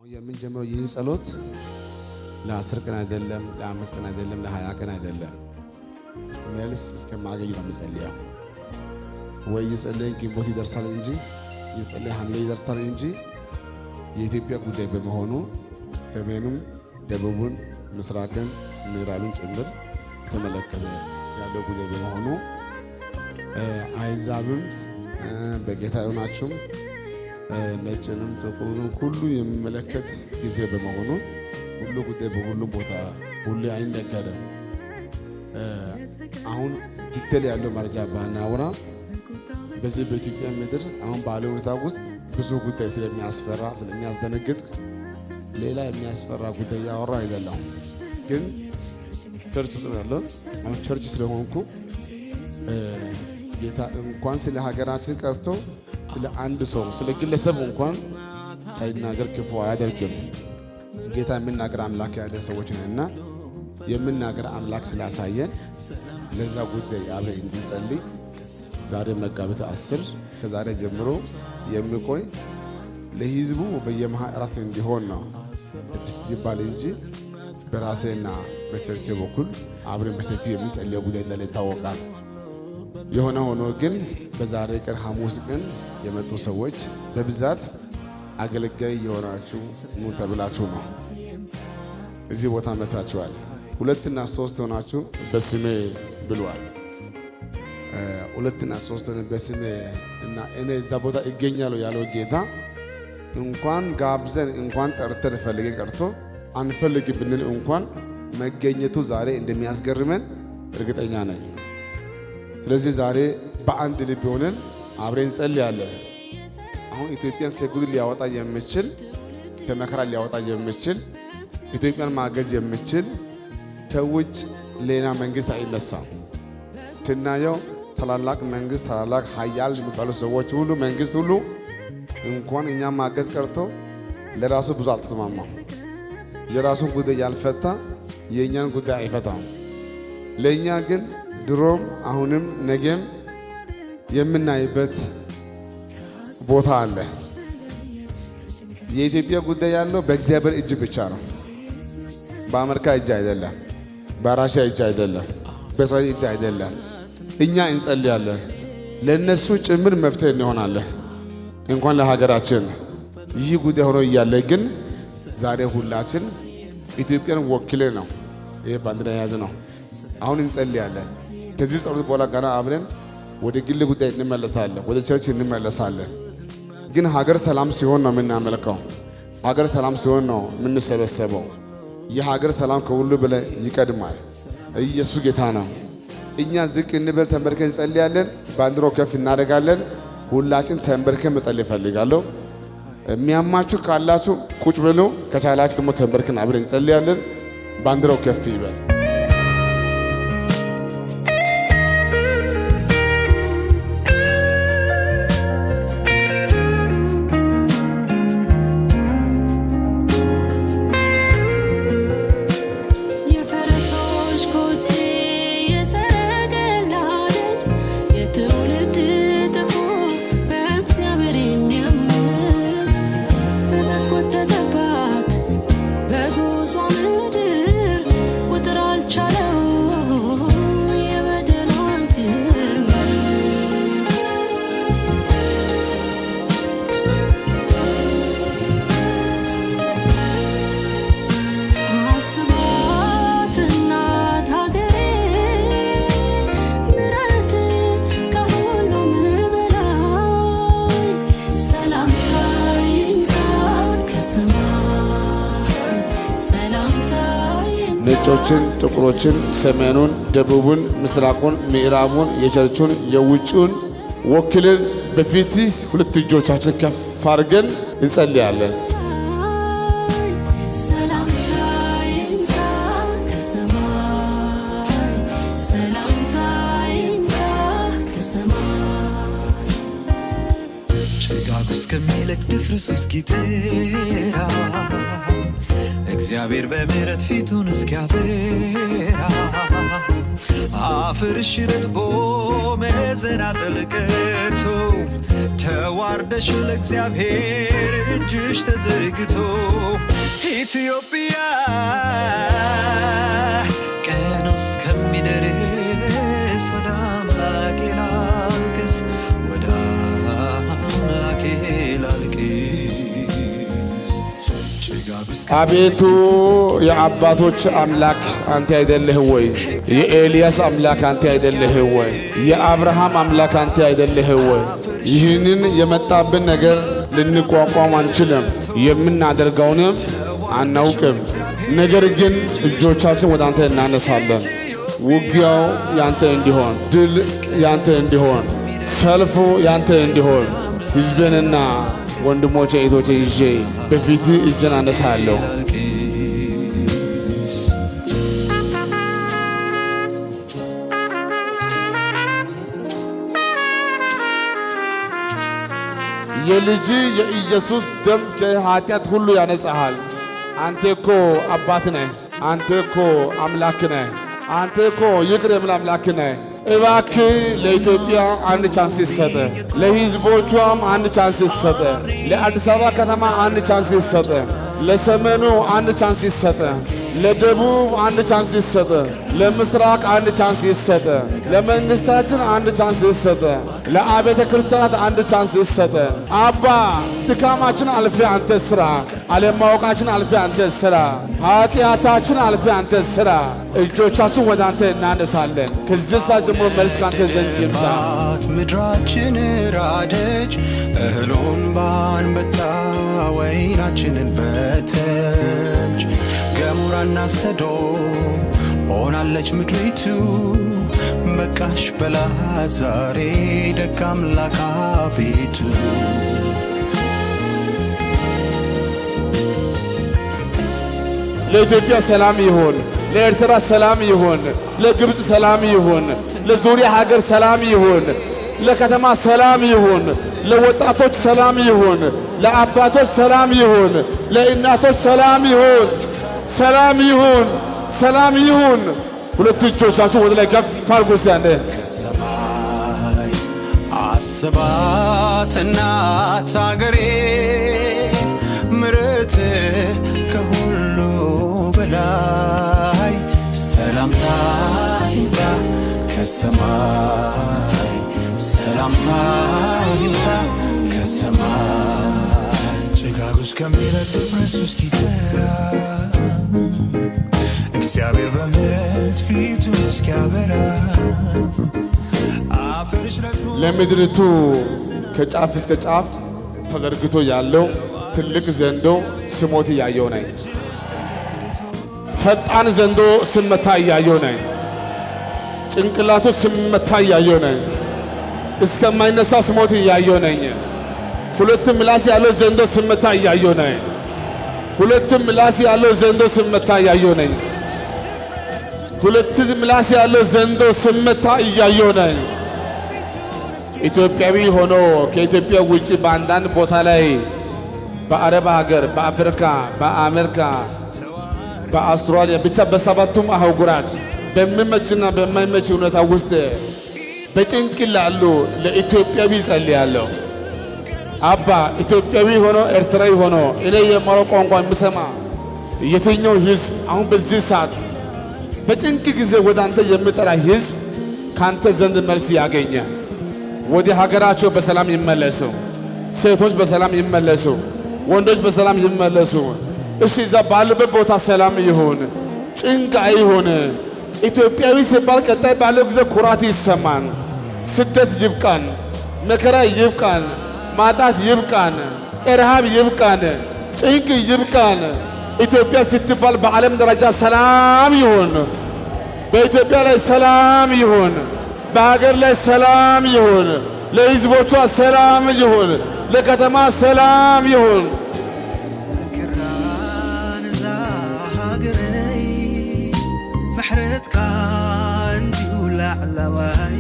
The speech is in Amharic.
የምንጀምረው ይህን ጸሎት ለ10 ቀን አይደለም፣ ለ5 ቀን አይደለም፣ ለ20 ቀን አይደለም። መልስ እስከማገኝ ነው የምጸልየው። ወይ የጸለይን ግንቦት ይደርሳል እንጂ የጸለይ ሐምሌ ይደርሳል እንጂ የኢትዮጵያ ጉዳይ በመሆኑ ሰሜኑን፣ ደቡቡን፣ ምስራቅን፣ ምዕራብን ጭምር ተመለከተ ያለው ጉዳይ በመሆኑ አይዛብም በጌታ ይሆናችሁም ነጭንም ጥቁሩንም ሁሉ የሚመለከት ጊዜ በመሆኑ ሁሉ ጉዳይ በሁሉም ቦታ ሁሉ አይነገርም። አሁን ዲቴል ያለው መረጃ ባናወራ በዚህ በኢትዮጵያ ምድር አሁን ባለው ሁኔታ ውስጥ ብዙ ጉዳይ ስለሚያስፈራ ስለሚያስደነግጥ ሌላ የሚያስፈራ ጉዳይ ያወራ አይደለም። ግን ቸርች ውስጥ ያለው አሁን ቸርች ስለሆንኩ ጌታ እንኳን ስለ ሀገራችን ቀርቶ ስለ አንድ ሰው ስለ ግለሰብ እንኳን ሳይናገር ክፉ አያደርግም። ጌታ የምናገር አምላክ ያለ ሰዎች ነንና የምናገር አምላክ ስላሳየን ለዛ ጉዳይ አብረን እንድንጸልይ ዛሬ መጋቢት 10 ከዛሬ ጀምሮ የሚቆይ ለሕዝቡ በየማህራት እንዲሆን ነው ቅድስት ይባል እንጂ በራሴና በቸርች በኩል አብረን በሰፊው የምንጸልየው ጉዳይ እንዳለ ይታወቃል። የሆነ ሆኖ ግን በዛሬ ቀን ሐሙስ ቀን የመጡ ሰዎች በብዛት አገልጋይ የሆናችሁ ኑ ተብላችሁ ነው እዚህ ቦታ መታችኋል። 2 እና 3 ሆናችሁ በስሜ ብሏል። 2 እና 3 ሆነ በስሜ እና እኔ እዛ ቦታ ይገኛለሁ ያለው ጌታ እንኳን ጋብዘን እንኳን ጠርተን ፈልገን ቀርቶ አንፈልግ ብንል እንኳን መገኘቱ ዛሬ እንደሚያስገርመን እርግጠኛ ነኝ። ስለዚህ ዛሬ በአንድ ልብ ሆነን አብረን እንጸልያለን። አሁን ኢትዮጵያን ከጉድ ሊያወጣ የሚችል ከመከራ ሊያወጣ የሚችል ኢትዮጵያን ማገዝ የሚችል ከውጭ ሌላ መንግስት አይነሳም። ስናየው ታላላቅ መንግስት ታላላቅ ኃያል የሚባሉ ሰዎች ሁሉ መንግስት ሁሉ እንኳን እኛ ማገዝ ቀርቶ ለራሱ ብዙ አልተስማማም። የራሱን ጉዳይ ያልፈታ የእኛን ጉዳይ አይፈታም። ለእኛ ግን ድሮም አሁንም ነገም የምናይበት ቦታ አለ። የኢትዮጵያ ጉዳይ ያለው በእግዚአብሔር እጅ ብቻ ነው። በአሜሪካ እጅ አይደለም፣ በራሽያ እጅ አይደለም፣ በእስራኤል እጅ አይደለም። እኛ እንጸልያለን፣ ለነሱ ጭምር መፍትሄ እንሆናለን። እንኳን ለሀገራችን ይህ ጉዳይ ሆኖ እያለ ግን ዛሬ ሁላችን ኢትዮጵያን ወክሌ ነው ይሄ ባንዲራ የያዘ ነው። አሁን እንጸልያለን። ከዚህ ጸሎት በኋላ ገና አብረን ወደ ግል ጉዳይ እንመለሳለን፣ ወደ ቸርች እንመለሳለን። ግን ሀገር ሰላም ሲሆን ነው የምናመልከው። ሀገር ሰላም ሲሆን ነው የምንሰበሰበው። የሀገር ሰላም ከሁሉ በላይ ይቀድማል። ኢየሱስ ጌታ ነው። እኛ ዝቅ እንበል፣ ተንበርከን እንጸልያለን። ባንዲራው ከፍ እናደርጋለን። ሁላችን ተንበርከን መጸለይ እፈልጋለሁ። የሚያማችሁ ካላችሁ ቁጭ ብሎ ከቻላችሁ ደግሞ ተንበርከን አብረን እንጸልያለን። ባንዲራው ከፍ ይበል። ነጮችን፣ ጥቁሮችን፣ ሰሜኑን፣ ደቡቡን፣ ምስራቁን፣ ምዕራቡን፣ የቸርቹን፣ የውጭውን ወክልን በፊትህ 2 እጆቻችን ከፍ አድርገን እንጸልያለን። ጭጋጉ እስከሚለቅ ድፍረሱ እስኪጠራ እግዚአብሔር በምሕረት ፊቱን እስኪያበራ አፈርሽ ረጥቦ መሰናክል ቀርቶ ተዋርደሽ ለእግዚአብሔር እጅሽ ተዘርግቶ ኢትዮጵያ ቀኑ እስከሚደርስ ወደ አምላኬ ላልቅስ ወደ አምላኬ ላልቅስ አቤቱ የአባቶች አምላክ አንተ አይደለህ ወይ? የኤልያስ አምላክ አንተ አይደለህ ወይ? የአብርሃም አምላክ አንተ አይደለህ ወይ? ይህንን የመጣብን ነገር ልንቋቋም አንችልም፣ የምናደርገውንም አናውቅም። ነገር ግን እጆቻችን ወደ አንተ እናነሳለን። ውጊያው ያንተ እንዲሆን፣ ድል ያንተ እንዲሆን፣ ሰልፉ ያንተ እንዲሆን ሕዝቤንና ወንድሞቼ እህቶቼ ይዤ በፊት እጄን አነሳለሁ። የልጅ የኢየሱስ ደም ከኃጢአት ሁሉ ያነጻሃል። አንተ እኮ አባት ነህ። አንተ እኮ አምላክ ነህ። አንተ እኮ ይቅር የሚል አምላክ ነህ። እባክህ ለኢትዮጵያ አንድ ቻንስ ይሰጠ፣ ለሕዝቦቿም አንድ ቻንስ ይሰጠ፣ ለአዲስ አበባ ከተማ አንድ ቻንስ ይሰጠ፣ ለሰሜኑ አንድ ቻንስ ይሰጠ፣ ለደቡብ አንድ ቻንስ ይሰጠ፣ ለምስራቅ አንድ ቻንስ ይሰጠ፣ ለመንግስታችን አንድ ቻንስ ይሰጠ፣ ለአብያተ ክርስቲያናት አንድ ቻንስ ይሰጠ። አባ ድካማችን አልፌ አንተ ስራ፣ አለማወቃችን አልፌ አንተ ስራ፣ ኃጢአታችን አልፌ አንተ ስራ። እጆቻችን ወደ አንተ እናነሳለን። ከዚህ ሰዓት ጀምሮ መልስ ካንተ ዘንድ ይምጣ። ምድራችን ራደች፣ እህሉን ባንበጣ ወይናችንን በተች። ገሞራና ሰዶም ሆናለች ምድሪቱ፣ በቃሽ በላ ዛሬ ደግ አምላክ አቤቱ። ለኢትዮጵያ ሰላም ይሁን፣ ለኤርትራ ሰላም ይሁን፣ ለግብፅ ሰላም ይሁን፣ ለዙሪያ ሀገር ሰላም ይሁን፣ ለከተማ ሰላም ይሁን፣ ለወጣቶች ሰላም ይሁን፣ ለአባቶች ሰላም ይሁን፣ ለእናቶች ሰላም ይሁን፣ ሰላም ይሁን፣ ሰላም ይሁን። ሁለት እጆቻችሁ ወደ ላይ ከፍ አድርጉ። ሲያነ ከሰማይ አስባት እናት አገሬ፣ ምሕረት ከሁሉ በላይ ሰላምታ ይምጣ ከሰማይ፣ ሰላምታ ይምጣ ከሰማይ። ጭጋጉ እስከሚረግፍ ፍረሱ እስኪጠራ እግዚአብሔር በምሕረት ፊቱን እስኪያበራ ለምድሪቱ ከጫፍ እስከ ጫፍ ተዘርግቶ ያለው ትልቅ ዘንዶ ስሞት እያየው ነኝ። ፈጣን ዘንዶ ስመታ እያየው ነኝ። ጭንቅላቱ ስመታ እያየው ነኝ። እስከማይነሳ ስሞት እያየው ነኝ። ሁለት ምላስ ያለው ዘንዶ ስመታ እያየው ነኝ። ሁለት ምላስ ያለው ዘንዶ ስመታ እያየው ነኝ። ሁለት ምላስ ያለው ዘንዶ ስመታ እያየው ነኝ። ኢትዮጵያዊ ሆኖ ከኢትዮጵያ ውጪ በአንዳንድ ቦታ ላይ በአረብ ሀገር፣ በአፍሪካ፣ በአሜሪካ፣ በአውስትራሊያ ብቻ በሰባቱም አህጉራት በሚመችና በማይመች ሁኔታ ውስጥ በጭንቅ ላሉ ለኢትዮጵያዊ ጸልያለሁ። አባ ኢትዮጵያዊ ሆኖ ኤርትራዊ ሆኖ እኔ የማውቀው ቋንቋ የሚሰማ የትኛው ሕዝብ አሁን በዚህ ሰዓት በጭንቅ ጊዜ ወደ አንተ የሚጠራ ሕዝብ ካንተ ዘንድ መልስ ያገኘ፣ ወደ ሀገራቸው በሰላም ይመለሱ፣ ሴቶች በሰላም ይመለሱ፣ ወንዶች በሰላም ይመለሱ። እሺ እዛ ባለበት ቦታ ሰላም ይሁን፣ ጭንቅ አይሁን። ኢትዮጵያዊ ሲባል ቀጣይ ባለው ጊዜ ኩራት ይሰማን። ስደት ይብቃን፣ መከራ ይብቃን፣ ማጣት ይብቃን፣ ረሃብ ይብቃን፣ ጭንቅ ይብቃን። ኢትዮጵያ ስትባል በዓለም ደረጃ ሰላም ይሁን። በኢትዮጵያ ላይ ሰላም ይሁን። በሀገር ላይ ሰላም ይሁን። ለሕዝቦቿ ሰላም ይሁን። ለከተማ ሰላም ይሁን። ዘክራን እዛ ሃገረይ ምሕረትካ እንዲሁ ላዕለዋይ